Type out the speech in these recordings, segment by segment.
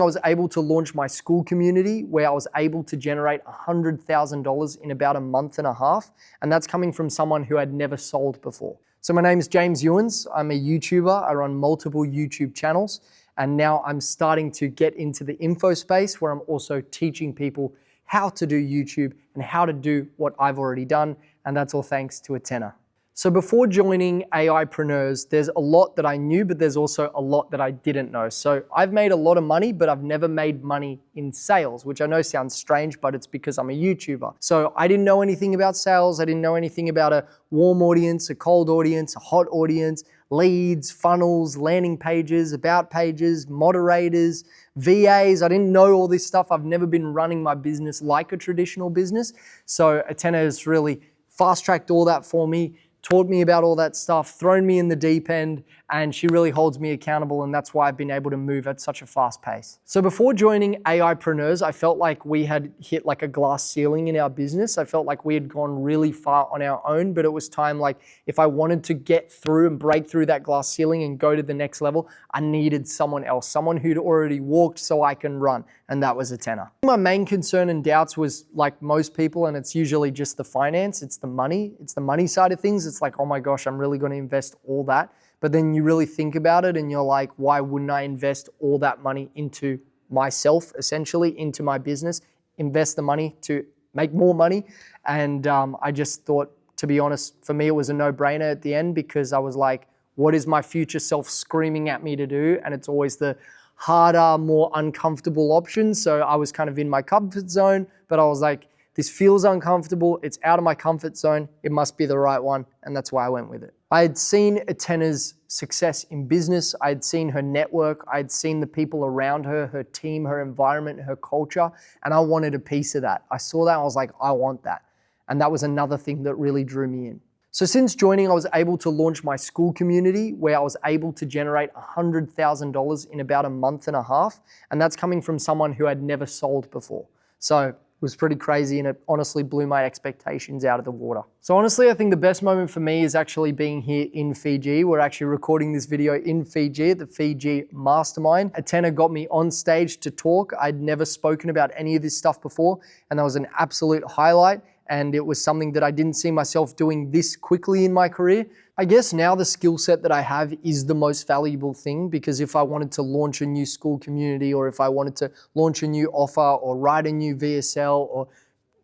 I was able to launch my Skool community where I was able to generate $100,000 in about a month and a half. And that's coming from someone who had never sold before. So my name is James Ewens. I'm a YouTuber. I run multiple YouTube channels. And now I'm starting to get into the info space where I'm also teaching people how to do YouTube and how to do what I've already done. And that's all thanks to a tenner. So before joining AIpreneurs, there's a lot that I knew, but there's also a lot that I didn't know. So I've made a lot of money, but I've never made money in sales, which I know sounds strange, but it's because I'm a YouTuber. So I didn't know anything about sales. I didn't know anything about a warm audience, a cold audience, a hot audience, leads, funnels, landing pages, about pages, moderators, VAs. I didn't know all this stuff. I've never been running my business like a traditional business. So a tenner has really fast-tracked all that for me, taught me about all that stuff, thrown me in the deep end, and she really holds me accountable, and that's why I've been able to move at such a fast pace. So before joining AIpreneurs, I felt like we had hit like a glass ceiling in our business. I felt like we had gone really far on our own, but it was time, like if I wanted to get through and break through that glass ceiling and go to the next level, I needed someone else, someone who'd already walked so I can run, and that was a tenner. My main concern and doubts was like most people, and it's usually just the finance, it's the money side of things. It's like, oh my gosh, I'm really going to invest all that. But then you really think about it and you're like, why wouldn't I invest all that money into myself, essentially, into my business, invest the money to make more money? And I just thought, to be honest, for me, it was a no-brainer at the end because I was like, what is my future self screaming at me to do? And it's always the harder, more uncomfortable option. So I was kind of in my comfort zone, but I was like, this feels uncomfortable. It's out of my comfort zone. It must be the right one. And that's why I went with it. I had seen a tenner's success in business. I had seen her network. I had seen the people around her, her team, her environment, her culture. And I wanted a piece of that. I saw that. I was like, I want that. And that was another thing that really drew me in. So since joining, I was able to launch my Skool community where I was able to generate $100,000 in about a month and a half. And that's coming from someone who had never sold before. So it was pretty crazy and it honestly blew my expectations out of the water. So honestly, I think the best moment for me is actually being here in Fiji. We're actually recording this video in Fiji at the Fiji Mastermind. A tenner got me on stage to talk. I'd never spoken about any of this stuff before, and that was an absolute highlight. And it was something that I didn't see myself doing this quickly in my career. I guess now the skill set that I have is the most valuable thing, because if I wanted to launch a new Skool community, or if I wanted to launch a new offer or write a new VSL or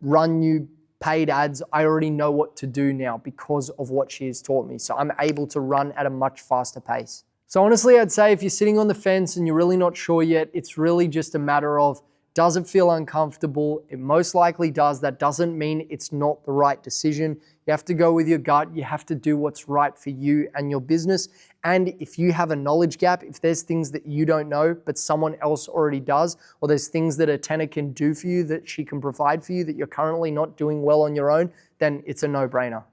run new paid ads, I already know what to do now because of what she has taught me. So I'm able to run at a much faster pace. So honestly, I'd say if you're sitting on the fence and you're really not sure yet, it's really just a matter of, does it feel uncomfortable? It most likely does. That doesn't mean it's not the right decision. You have to go with your gut. You have to do what's right for you and your business. And if you have a knowledge gap, if there's things that you don't know, but someone else already does, or there's things that a tenner can do for you that she can provide for you that you're currently not doing well on your own, then it's a no-brainer.